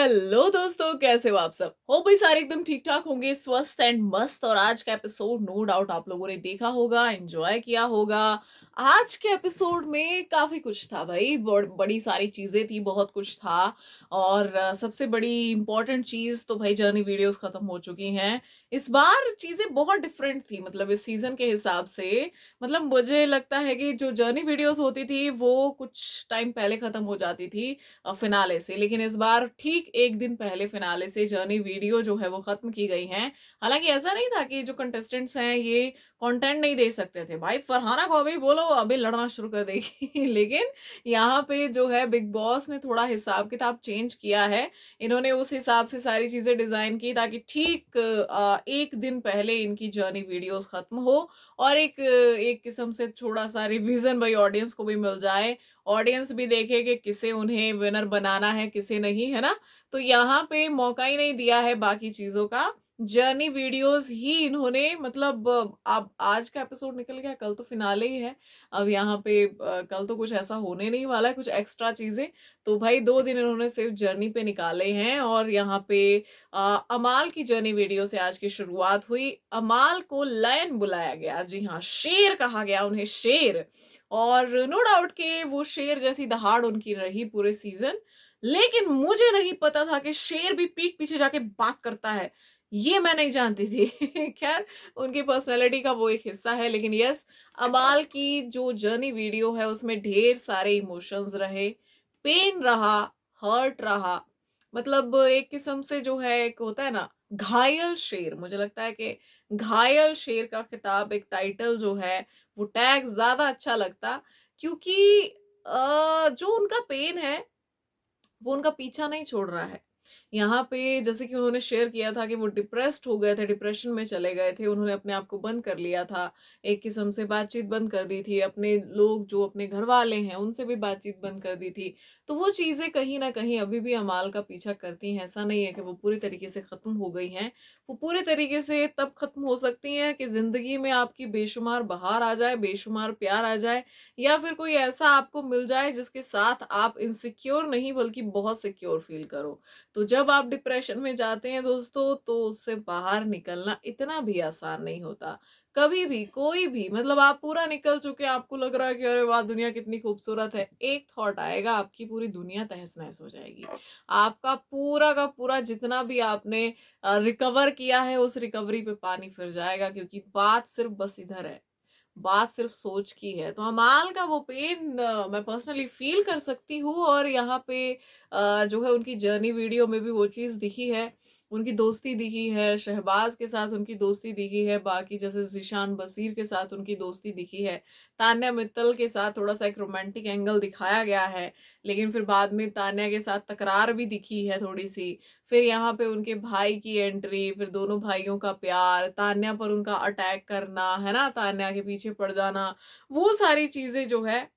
Hello दोस्तों, कैसे हो आप सब? हो भाई, सारे एकदम ठीक ठाक होंगे, स्वस्थ एंड मस्त। और आज का एपिसोड नो डाउट आप लोगों ने देखा होगा, एंजॉय किया होगा। आज के एपिसोड में काफी कुछ था भाई, बड़ी सारी चीजें थी, बहुत कुछ था। और सबसे बड़ी इंपॉर्टेंट चीज तो भाई जर्नी वीडियोस खत्म हो चुकी हैं। इस बार चीजें बहुत डिफरेंट थी, मतलब इस सीजन के हिसाब से। मतलब मुझे लगता है कि जो जर्नी वीडियोस होती थी वो कुछ टाइम पहले खत्म हो जाती थी फिनाले से, लेकिन इस बार ठीक एक दिन पहले फिनाले से जर्नी वीडियो जो है वो खत्म की गई है। हालांकि ऐसा नहीं था कि जो कंटेस्टेंट्स हैं ये कंटेंट नहीं दे सकते थे, भाई फरहाना को अभी बोलो अभी लड़ना शुरू कर देगी लेकिन यहाँ पे जो है बिग बॉस ने थोड़ा हिसाब किताब चेंज किया है। इन्होंने उस हिसाब से सारी चीजें डिजाइन की ताकि ठीक एक दिन पहले इनकी जर्नी वीडियोस खत्म हो और एक एक किस्म से थोड़ा सा रिवीजन भाई ऑडियंस को भी मिल जाए। ऑडियंस भी देखे कि किसे उन्हें विनर बनाना है किसे नहीं, है ना। तो यहाँ पे मौका ही नहीं दिया है बाकी चीजों का। जर्नी वीडियोस ही इन्होंने, मतलब अब आज का एपिसोड निकल गया, कल तो फिनाले ही है। अब यहाँ पे कल तो कुछ ऐसा होने नहीं वाला है, कुछ एक्स्ट्रा चीजें। तो भाई 2 दिन इन्होंने सिर्फ जर्नी पे निकाले हैं। और यहाँ पे अमाल की जर्नी वीडियो से आज की शुरुआत हुई। अमाल को लायन बुलाया गया, जी हाँ, शेर कहा गया उन्हें, शेर। और नो डाउट के वो शेर जैसी दहाड़ उनकी रही पूरे सीजन। लेकिन मुझे नहीं पता था कि शेर भी पीठ पीछे जाके बात करता है, ये मैं नहीं जानती थी खैर, उनकी पर्सनैलिटी का वो एक हिस्सा है। लेकिन यस, अमाल की जो जर्नी वीडियो है उसमें ढेर सारे इमोशंस रहे, पेन रहा, हर्ट रहा। मतलब एक किस्म से जो है, एक होता है ना घायल शेर, मुझे लगता है कि घायल शेर का खिताब, एक टाइटल जो है, वो टैग ज्यादा अच्छा लगता। क्योंकि जो उनका पेन है वो उनका पीछा नहीं छोड़ रहा है। यहाँ पे जैसे कि उन्होंने शेयर किया था कि वो डिप्रेस्ड हो गए थे, डिप्रेशन में चले गए थे, उन्होंने अपने आप को बंद कर लिया था, एक किस्म से बातचीत बंद कर दी थी, अपने लोग जो अपने घर वाले हैं उनसे भी बातचीत बंद कर दी थी। तो वो चीजें कहीं ना कहीं अभी भी अमाल का पीछा करती हैं। ऐसा नहीं है कि वो पूरी तरीके से खत्म हो गई हैं। वो पूरे तरीके से तब खत्म हो सकती हैं कि जिंदगी में आपकी बेशुमार बहार आ जाए, बेशुमार प्यार आ जाए, या फिर कोई ऐसा आपको मिल जाए जिसके साथ आप इनसिक्योर नहीं बल्कि बहुत सिक्योर फील करो। तो जब आप डिप्रेशन में जाते हैं दोस्तों, तो उससे बाहर निकलना इतना भी आसान नहीं होता। कभी भी कोई भी, मतलब आप पूरा निकल चुके, आपको लग रहा है कि अरे वाह दुनिया कितनी खूबसूरत है, एक थॉट आएगा आपकी पूरी दुनिया तहस नहस हो जाएगी। आपका पूरा का पूरा जितना भी आपने रिकवर किया है उस रिकवरी पे पानी फिर जाएगा, क्योंकि बात सिर्फ बस इधर है, बात सिर्फ सोच की है। तो अमाल का वो पेन मैं पर्सनली फील कर सकती हूँ। और यहाँ पे जो है उनकी जर्नी वीडियो में भी वो चीज दिखी है, उनकी दोस्ती दिखी है, शहबाज के साथ उनकी दोस्ती दिखी है, बाकी जैसे जिशान बसीर के साथ उनकी दोस्ती दिखी है, तान्या मित्तल के साथ थोड़ा सा एक रोमांटिक एंगल दिखाया गया है। लेकिन फिर बाद में तान्या के साथ तकरार भी दिखी है थोड़ी सी। फिर यहाँ पे उनके भाई की एंट्री, फिर दोनों भाइयों का प्यार, तान्या पर उनका अटैक करना, है ना, तान्या के पीछे पड़ जाना, वो सारी चीजें जो है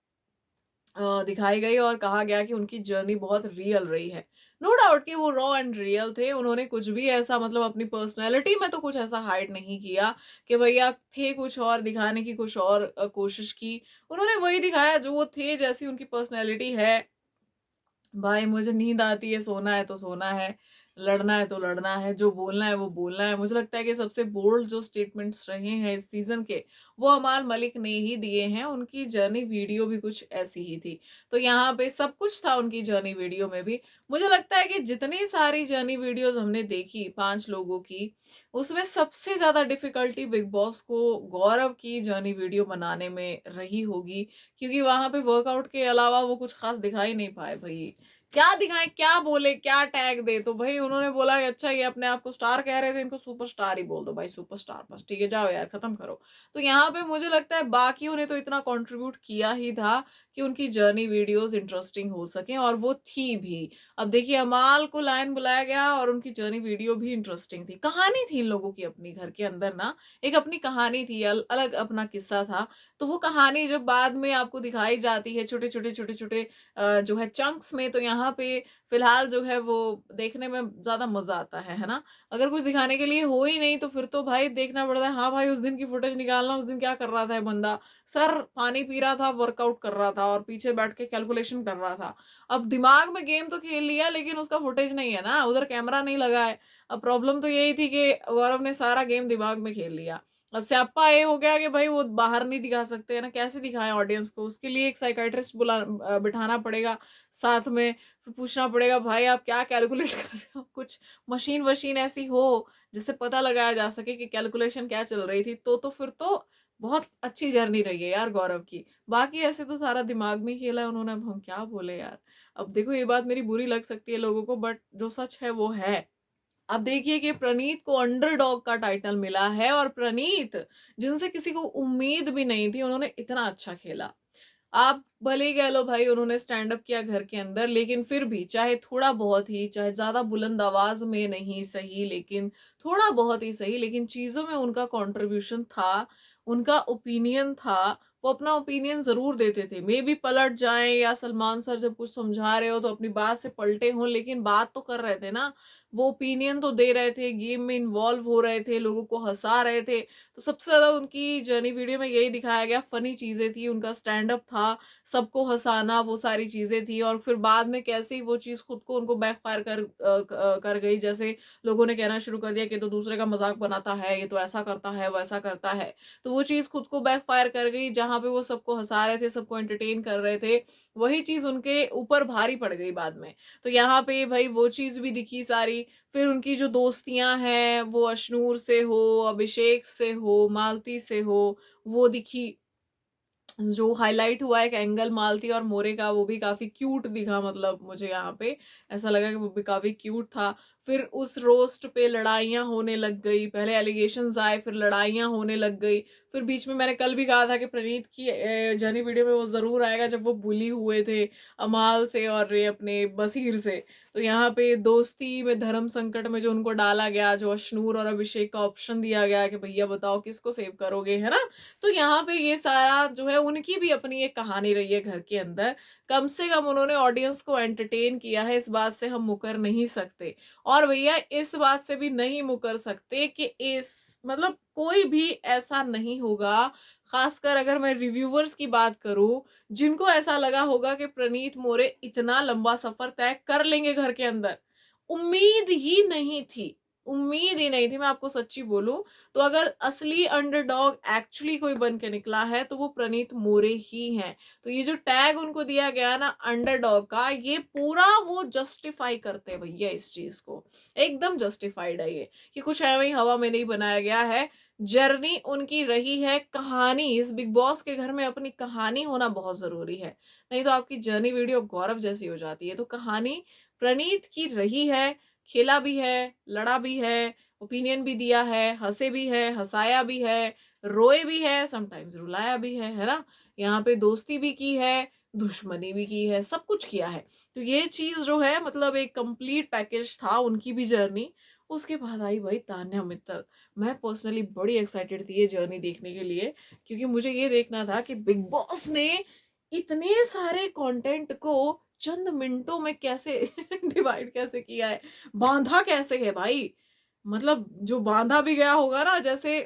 दिखाई गई। और कहा गया कि उनकी जर्नी बहुत रियल रही है। नो डाउट कि वो रॉ एंड रियल थे, उन्होंने कुछ भी ऐसा, मतलब अपनी पर्सनैलिटी में तो कुछ ऐसा हाइड नहीं किया कि भैया थे कुछ और दिखाने की कुछ और कोशिश की। उन्होंने वही दिखाया जो वो थे, जैसी उनकी पर्सनैलिटी है। भाई मुझे नींद आती है, सोना है तो सोना है, लड़ना है तो लड़ना है, जो बोलना है वो बोलना है। मुझे लगता है कि सबसे बोल्ड जो स्टेटमेंट्स रहे हैं इस सीजन के, वो अमाल मलिक ने ही दिए हैं। उनकी जर्नी वीडियो भी कुछ ऐसी ही थी। तो यहाँ पे सब कुछ था उनकी जर्नी वीडियो में भी। मुझे लगता है कि जितनी सारी जर्नी वीडियोस हमने देखी 5 लोगों की, उसमें सबसे ज्यादा डिफिकल्टी बिग बॉस को गौरव की जर्नी वीडियो बनाने में रही होगी। क्योंकि वहां पे वर्कआउट के अलावा वो कुछ खास दिखाई नहीं पाए भाई। क्या दिखाए, क्या बोले, क्या टैग दे। तो भाई उन्होंने बोला कि अच्छा ये अपने आप को स्टार कह रहे थे, इनको सुपरस्टार ही बोल दो भाई, सुपरस्टार बस, ठीक है जाओ यार खत्म करो। तो यहाँ पे मुझे लगता है बाकियों ने तो इतना कंट्रीब्यूट किया ही था कि उनकी जर्नी वीडियोस इंटरेस्टिंग हो सके, और वो थी भी। अब देखिए अमाल को लायन बुलाया गया और उनकी जर्नी वीडियो भी इंटरेस्टिंग थी, कहानी थी इन लोगों की अपनी घर के अंदर ना, एक अपनी कहानी थी, अलग अपना किस्सा था। तो वो कहानी जब बाद में आपको दिखाई जाती है छोटे छोटे छोटे छोटे जो है चंक्स में, तो यहाँ पे फिलहाल जो है वो देखने में ज्यादा मजा आता है ना। अगर कुछ दिखाने के लिए हो ही नहीं तो फिर तो भाई देखना पड़ता है, हाँ भाई उस दिन की फुटेज निकालना, उस दिन क्या कर रहा था ये बंदा, सर पानी पी रहा था, वर्कआउट कर रहा था और पीछे बैठ के कैलकुलेशन कर रहा था। अब दिमाग में गेम तो खेल लिया लेकिन उसका फुटेज नहीं है ना, उधर कैमरा नहीं लगा है। अब प्रॉब्लम तो यही थी कि गौरव ने सारा गेम दिमाग में खेल लिया। अब स्यापा ये हो गया कि भाई वो बाहर नहीं दिखा सकते है ना, कैसे दिखाएं ऑडियंस को, उसके लिए एक साइकाइट्रिस्ट बिठाना पड़ेगा साथ में। फिर पूछना पड़ेगा भाई आप क्या कैलकुलेट कर रहे हो, कुछ मशीन वशीन ऐसी हो जिससे पता लगाया जा सके कि कैलकुलेशन क्या चल रही थी, तो फिर तो बहुत अच्छी जर्नी रही है यार गौरव की। बाकी ऐसे तो सारा दिमाग में ही खेला है उन्होंने, अब हम क्या बोले यार। अब देखो ये बात मेरी बुरी लग सकती है लोगों को, बट जो सच है वो है। अब देखिए कि प्रणीत को अंडरडॉग का टाइटल मिला है, और प्रणीत जिनसे किसी को उम्मीद भी नहीं थी उन्होंने इतना अच्छा खेला। आप भले ही कह लो भाई उन्होंने स्टैंड अप किया घर के अंदर, लेकिन फिर भी चाहे थोड़ा बहुत ही, चाहे ज्यादा बुलंद आवाज में नहीं सही, लेकिन थोड़ा बहुत ही सही, लेकिन चीजों में उनका कंट्रीब्यूशन था, उनका ओपिनियन था। वो अपना ओपिनियन जरूर देते थे, मे बी पलट जाएं या सलमान सर जब कुछ समझा रहे हो तो अपनी बात से पलटे हों, लेकिन बात तो कर रहे थे ना। वो ओपिनियन तो दे रहे थे, गेम में इन्वॉल्व हो रहे थे, लोगों को हंसा रहे थे। तो सबसे ज्यादा उनकी जर्नी वीडियो में यही दिखाया गया, फनी चीजें थी, उनका स्टैंड अप था, सबको हंसाना, वो सारी चीजें थी। और फिर बाद में कैसे ही वो चीज खुद को उनको बैकफायर कर गई, जैसे लोगों ने कहना शुरू कर दिया कि तो दूसरे का मजाक बनाता है, ये तो ऐसा करता है वैसा करता है। तो वो चीज खुद को बैकफायर कर गई, जहां पे वो सबको हंसा रहे थे, सबको एंटरटेन कर रहे थे, वही चीज उनके ऊपर भारी पड़ गई बाद में। तो यहाँ पे भाई वो चीज भी दिखी सारी। फिर उनकी जो दोस्तियां हैं, वो अशनूर से हो, अभिषेक से हो, मालती से हो, वो दिखी। जो हाईलाइट हुआ एक एंगल मालती और मोरे का, वो भी काफी क्यूट दिखा, मतलब मुझे यहाँ पे ऐसा लगा कि वो भी काफी क्यूट था। फिर उस रोस्ट पे लड़ाइयां होने लग गई, पहले एलिगेशंस आए, फिर लड़ाइयां होने लग गई। फिर बीच में मैंने कल भी कहा था कि प्रणीत की जर्नी वीडियो में वो जरूर आएगा जब वो बुली हुए थे अमाल से और ये अपने बसीर से। तो यहाँ पे दोस्ती में धर्म संकट में जो उनको डाला गया, जो अशनूर और अभिषेक का ऑप्शन दिया गया कि भैया बताओ किसको सेव करोगे, है ना। तो यहाँ पे ये सारा जो है उनकी भी अपनी एक कहानी रही है घर के अंदर। कम से कम उन्होंने ऑडियंस को एंटरटेन किया है, इस बात से हम मुकर नहीं सकते। और भैया इस बात से भी नहीं मुकर सकते कि इस मतलब कोई भी ऐसा नहीं होगा, खासकर अगर मैं रिव्यूवर्स की बात करूं, जिनको ऐसा लगा होगा कि प्रणीत मोरे इतना लंबा सफर तय कर लेंगे घर के अंदर। उम्मीद ही नहीं थी, उम्मीद ही नहीं थी, मैं आपको सच्ची बोलूं। तो अगर असली अंडरडॉग एक्चुअली कोई बन के निकला है तो वो प्रणीत मोरे ही हैं। तो ये जो टैग उनको दिया गया ना अंडरडॉग का, ये पूरा वो जस्टिफाई करते हैं भैया, इस चीज को एकदम जस्टिफाइड है ये, कि कुछ है वही हवा में नहीं बनाया गया है। जर्नी उनकी रही है, कहानी इस बिग बॉस के घर में अपनी कहानी होना बहुत जरूरी है, नहीं तो आपकी जर्नी वीडियो गौरव जैसी हो जाती है। तो कहानी प्रणीत की रही है, खेला भी है, लड़ा भी है, ओपिनियन भी दिया है, हंसे भी है, हंसाया भी है, रोए भी है, समटाइम्स रुलाया भी है ना। यहाँ पे दोस्ती भी की है, दुश्मनी भी की है, सब कुछ किया है। तो ये चीज जो है मतलब एक कंप्लीट पैकेज था उनकी भी जर्नी। उसके बाद आई भाई तान्या मित्तल। मैं पर्सनली बड़ी एक्साइटेड थी ये जर्नी देखने के लिए, क्योंकि मुझे ये देखना था कि बिग बॉस ने इतने सारे कंटेंट को चंद मिनटों में कैसे डिवाइड कैसे किया है, बांधा कैसे है भाई। मतलब जो बांधा भी गया होगा ना, जैसे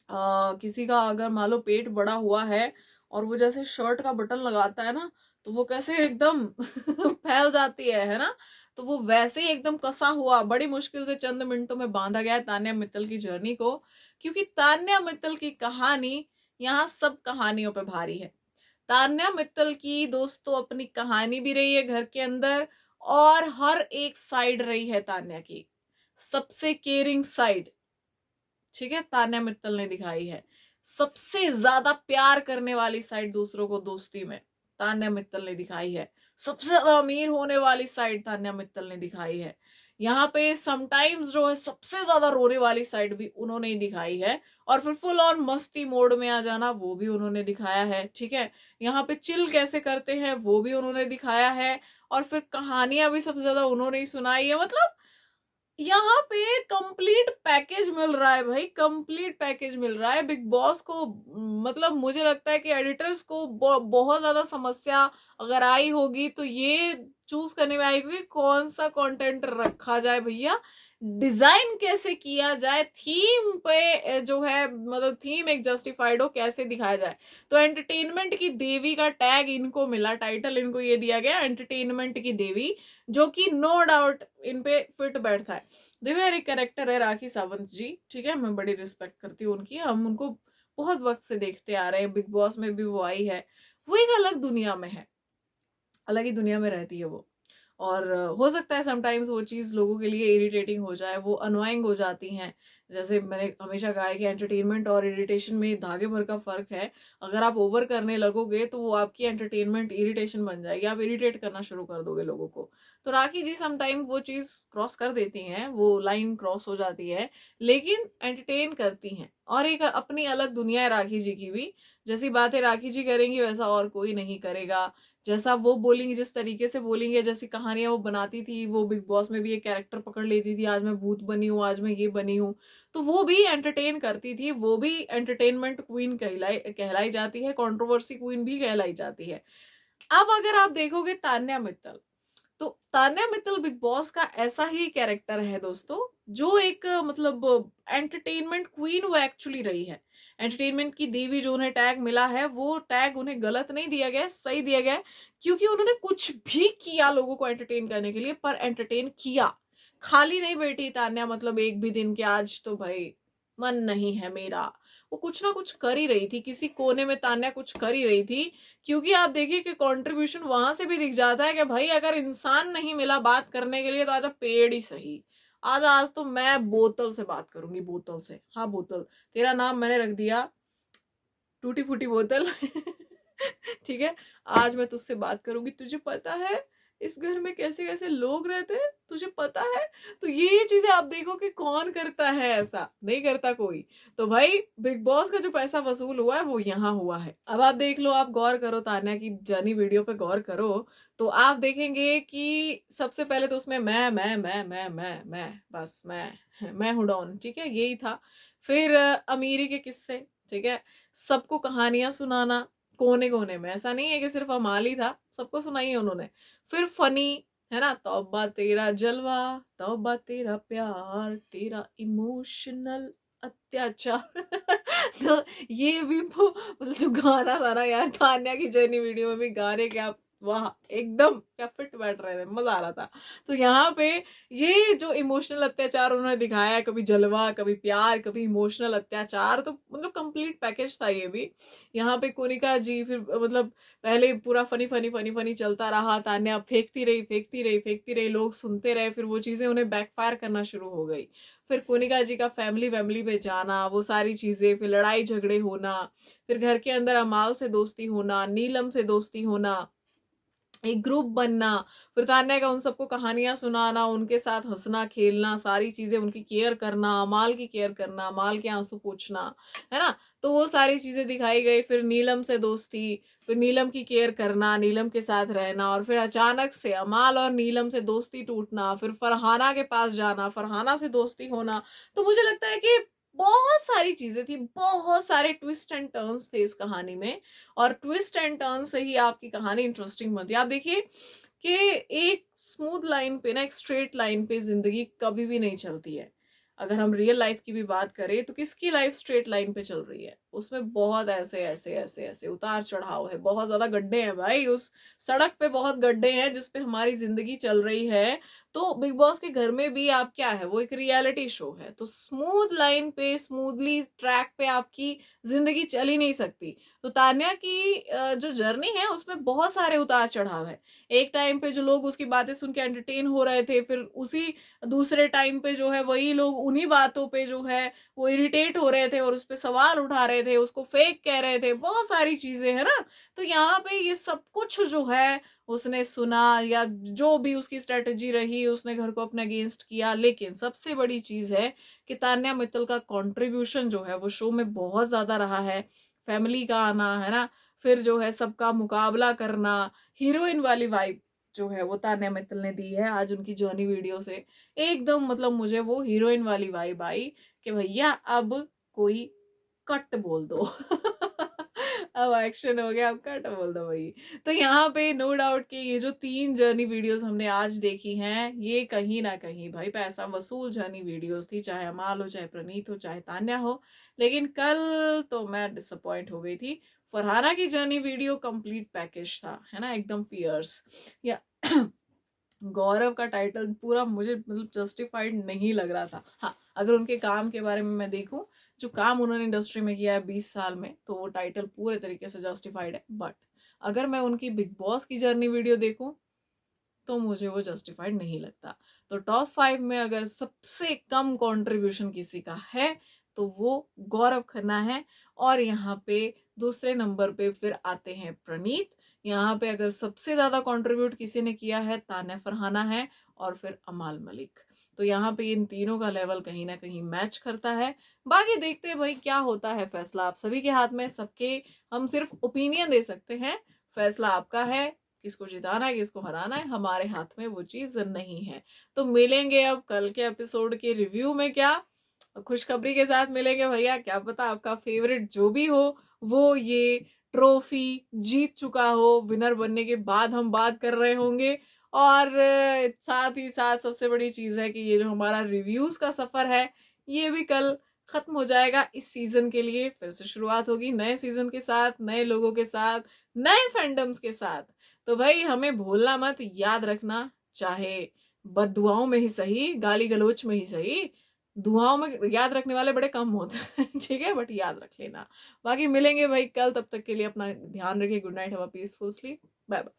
किसी का अगर मान लो पेट बड़ा हुआ है और वो जैसे शर्ट का बटन लगाता है ना, तो वो कैसे एकदम फैल जाती है ना। तो वो वैसे ही एकदम कसा हुआ बड़ी मुश्किल से चंद मिनटों में बांधा गया है तान्या मित्तल की जर्नी को। क्योंकि तान्या मित्तल की कहानी यहाँ सब कहानियों पे भारी है। तान्या मित्तल की दोस्तों अपनी कहानी भी रही है घर के अंदर, और हर एक साइड रही है तान्या की, सबसे केयरिंग साइड, ठीक है, तान्या मित्तल ने दिखाई है। सबसे ज्यादा प्यार करने वाली साइड दूसरों को दोस्ती में तान्या मित्तल ने दिखाई है। सबसे ज्यादा अमीर होने वाली साइड तान्या मित्तल ने दिखाई है। यहाँ पे समटाइम्स जो है सबसे ज्यादा रोने वाली साइड भी उन्होंने ही दिखाई है। और फिर फुल ऑन मस्ती मोड में आ जाना वो भी उन्होंने दिखाया है, ठीक है। यहाँ पे चिल कैसे करते हैं वो भी उन्होंने दिखाया है। और फिर कहानियां भी सबसे ज्यादा उन्होंने ही सुनाई है। मतलब यहाँ पे कंप्लीट पैकेज मिल रहा है भाई, कंप्लीट पैकेज मिल रहा है बिग बॉस को। मतलब मुझे लगता है कि एडिटर्स को बहुत ज्यादा समस्या अगर आई होगी तो ये चूज करने में आई होगी कौन सा कंटेंट रखा जाए भैया, डिजाइन कैसे किया जाए, थीम पे जो है मतलब थीम एक जस्टिफाइड हो, कैसे दिखाया जाए। तो एंटरटेनमेंट की देवी का टैग इनको मिला, टाइटल इनको ये दिया गया एंटरटेनमेंट की देवी, जो कि नो डाउट इन पे फिट बैठता है। देखो यार, एक कैरेक्टर है राखी सावंत जी, ठीक है, मैं बड़ी रिस्पेक्ट करती हूँ उनकी, हम उनको बहुत वक्त से देखते आ रहे हैं, बिग बॉस में भी वो आई है, वो एक अलग दुनिया में है, अलग ही दुनिया में रहती है वो। और हो सकता है समटाइम्स वो चीज लोगों के लिए इरिटेटिंग हो जाए, वो अनोइंग हो जाती हैं। जैसे मैंने हमेशा कहा है कि एंटरटेनमेंट और इरिटेशन में धागे भर का फर्क है। अगर आप ओवर करने लगोगे तो वो आपकी एंटरटेनमेंट इरिटेशन बन जाएगी, आप इरिटेट करना शुरू कर दोगे लोगों को। तो राखी जी समटाइम वो चीज क्रॉस कर देती हैं, वो लाइन क्रॉस हो जाती है, लेकिन एंटरटेन करती हैं। और एक अपनी अलग दुनिया है राखी जी की भी, जैसी बातें राखी जी करेंगी वैसा और कोई नहीं करेगा। जैसा वो बोलेंगे, जिस तरीके से बोलेंगे, जैसी कहानियां वो बनाती थी, वो बिग बॉस में भी एक कैरेक्टर पकड़ लेती थी, आज मैं भूत बनी हूँ, आज मैं ये बनी हूँ, तो वो भी एंटरटेन करती थी, वो भी एंटरटेनमेंट क्वीन कहलाई जाती है, कंट्रोवर्सी क्वीन भी कहलाई जाती है। अब अगर आप देखोगे तान्या मित्तल, तो तान्या मित्तल बिग बॉस का ऐसा ही कैरेक्टर है दोस्तों, जो एक मतलब एंटरटेनमेंट क्वीन वो एक्चुअली रही है। एंटरटेनमेंट की देवी जो उन्हें टैग मिला है, वो टैग उन्हें गलत नहीं दिया गया, सही दिया गया, क्योंकि उन्होंने कुछ भी किया लोगों को एंटरटेन करने के लिए, पर एंटरटेन किया, खाली नहीं बैठी तान्या, मतलब एक भी दिन के आज तो भाई मन नहीं है मेरा, वो कुछ ना कुछ कर ही रही थी, किसी कोने में तान्या कुछ कर ही रही थी। क्योंकि आप देखिए कि कंट्रीब्यूशन वहां से भी दिख जाता है कि भाई अगर इंसान नहीं मिला बात करने के लिए तो आजा पेड़ ही सही, आज आज तो मैं बोतल से बात करूंगी, बोतल से, हाँ बोतल, तेरा नाम मैंने रख दिया टूटी फूटी बोतल ठीक है, आज मैं तुझसे बात करूंगी। तुझे पता है इस घर में कैसे कैसे लोग रहते हैं, तुझे पता है? तो ये चीजें आप देखो कि कौन करता है, ऐसा नहीं करता कोई। तो भाई बिग बॉस का जो पैसा वसूल हुआ है वो यहाँ हुआ है। अब आप देख लो, आप गौर करो, तान्या की जर्नी वीडियो पे गौर करो, तो आप देखेंगे कि सबसे पहले तो उसमें मैं बस मैं हूं डॉन, ठीक है, यही था। फिर अमीरी के किस्से, ठीक है, सबको कहानियां सुनाना, कोने कोने में, ऐसा नहीं है कि सिर्फ अमाल ही था, सबको सुनाई है उन्होंने। फिर फनी, है ना, तौबा तेरा जलवा, तौबा तेरा प्यार, तेरा इमोशनल अत्याचार तो ये भी मतलब जो गाना था ना यार, तान्या की जर्नी वीडियो में भी गाने क्या, वाह, एकदम क्या फिट बैठ रहे थे, मजा आ रहा था। तो यहाँ पे ये जो इमोशनल अत्याचार उन्होंने दिखाया है, कभी जलवा, कभी प्यार, कभी इमोशनल अत्याचार, तो मतलब कंप्लीट पैकेज था ये भी। यहाँ पे कोनिका जी फिर मतलब पहले पूरा फनी फनी फनी फनी चलता रहा, तान्या फेंकती रही फेंकती रही फेंकती रही, लोग सुनते रहे, फिर वो चीजें उन्हें बैकफायर करना शुरू हो गई। फिर कोनिका जी का फैमिली वैमिली पे जाना, वो सारी चीजें, फिर लड़ाई झगड़े होना, फिर घर के अंदर अमाल से दोस्ती होना, नीलम से दोस्ती होना, एक ग्रुप बनना, फिर तान्या का उन सबको कहानियां सुनाना, उनके साथ हंसना खेलना, सारी चीजें, उनकी केयर करना, अमाल की केयर करना, अमाल के आंसू पोंछना, है ना, तो वो सारी चीजें दिखाई गई। फिर नीलम से दोस्ती, फिर नीलम की केयर करना, नीलम के साथ रहना, और फिर अचानक से अमाल और नीलम से दोस्ती टूटना, फिर फरहाना के पास जाना, फरहाना से दोस्ती होना। तो मुझे लगता है कि बहुत सारी चीजें थी, बहुत सारे ट्विस्ट एंड टर्न्स थे इस कहानी में, और ट्विस्ट एंड टर्न से ही आपकी कहानी इंटरेस्टिंग बनती है। आप देखिए कि एक स्मूथ लाइन पे ना, एक स्ट्रेट लाइन पे जिंदगी कभी भी नहीं चलती है। अगर हम रियल लाइफ की भी बात करें तो किसकी लाइफ स्ट्रेट लाइन पे चल रही है? उसमें बहुत ऐसे ऐसे ऐसे ऐसे उतार चढ़ाव है, बहुत ज्यादा गड्ढे हैं भाई, उस सड़क पे बहुत गड्ढे हैं जिसपे हमारी जिंदगी चल रही है। तो बिग बॉस के घर में भी आप क्या है, वो एक रियलिटी शो है, तो स्मूथ लाइन पे, स्मूथली ट्रैक पे आपकी जिंदगी चल ही नहीं सकती। तो तान्या की जो जर्नी है उसमें बहुत सारे उतार चढ़ाव है। एक टाइम पे जो लोग उसकी बातें सुन के एंटरटेन हो रहे थे, फिर उसी दूसरे टाइम पे जो है वही लोग उन्हीं बातों पे जो है वो इरिटेट हो रहे थे और उस पर सवाल उठा रहे थे, उसको फेक कह रहे थे, बहुत सारी चीजें है ना। तो यहाँ पे ये सब कुछ जो है उसने सुना, या जो भी उसकी स्ट्रेटेजी रही, उसने घर को अपने अगेंस्ट किया। लेकिन सबसे बड़ी चीज है कि तान्या मित्तल का कंट्रीब्यूशन जो है वो शो में बहुत ज्यादा रहा है। फैमिली का आना, है ना, फिर जो है सबका मुकाबला करना, हीरोइन वाली वाइब जो है वो तान्या मित्तल ने दी है आज उनकी जर्नी वीडियो से। एकदम मतलब मुझे वो हीरोइन वाली वाइब आई कि भैया अब कोई कट बोल दो अब एक्शन हो गया, अब कट बोल दो भाई। तो यहाँ पे नो डाउट कि ये जो 3 जर्नी वीडियोस हमने आज देखी हैं, ये कहीं ना कहीं भाई पैसा वसूल जर्नी वीडियोस थी, चाहे अमाल हो, चाहे प्रणीत हो, चाहे तान्या हो। लेकिन कल तो मैं डिसअपॉइंट हो गई थी। फरहाना की जर्नी वीडियो कंप्लीट पैकेज था, है ना, एकदम फियर्स। या गौरव का टाइटल पूरा मुझे मतलब जस्टिफाइड नहीं लग रहा था। हाँ, अगर उनके काम के बारे में मैं देखूं, जो काम उन्होंने इंडस्ट्री में किया है 20 साल में, तो वो टाइटल पूरे तरीके से जस्टिफाइड है। बट अगर मैं उनकी बिग बॉस की जर्नी वीडियो देखूं तो मुझे वो जस्टिफाइड नहीं लगता। तो टॉप 5 में अगर सबसे कम कंट्रीब्यूशन किसी का है तो वो गौरव खन्ना है। और यहाँ पे दूसरे नंबर पे फिर आते हैं प्रणीत। यहाँ पे अगर सबसे ज्यादा कंट्रीब्यूट किसी ने किया है तान्या फरहाना है, और फिर अमाल मलिक। तो यहाँ पे इन तीनों का लेवल कहीं ना कहीं मैच करता है। बाकी देखते हैं भाई क्या होता है, फैसला आप सभी के हाथ में, सबके हम सिर्फ ओपिनियन दे सकते हैं, फैसला आपका है, किसको जिताना है किसको हराना है, हमारे हाथ में वो चीज नहीं है। तो मिलेंगे अब कल के एपिसोड के रिव्यू में, क्या खुशखबरी के साथ मिलेंगे भैया। क्या पता आपका फेवरेट जो भी हो वो ये ट्रॉफी जीत चुका हो, विनर बनने के बाद हम बात कर रहे होंगे। और साथ ही साथ सबसे बड़ी चीज है कि ये जो हमारा रिव्यूज का सफर है ये भी कल खत्म हो जाएगा। इस सीजन के लिए फिर से शुरुआत होगी नए सीजन के साथ, नए लोगों के साथ, नए फैंडम्स के साथ। तो भाई हमें भूलना मत, याद रखना, चाहे बददुआओं में ही सही, गाली गलोच में ही सही, दुआओं में याद रखने वाले बड़े कम होते हैं ठीक है, बट याद रख लेना। बाकी मिलेंगे भाई कल, तब तक के लिए अपना ध्यान रखिए। Good night, have a peaceful sleep, bye bye.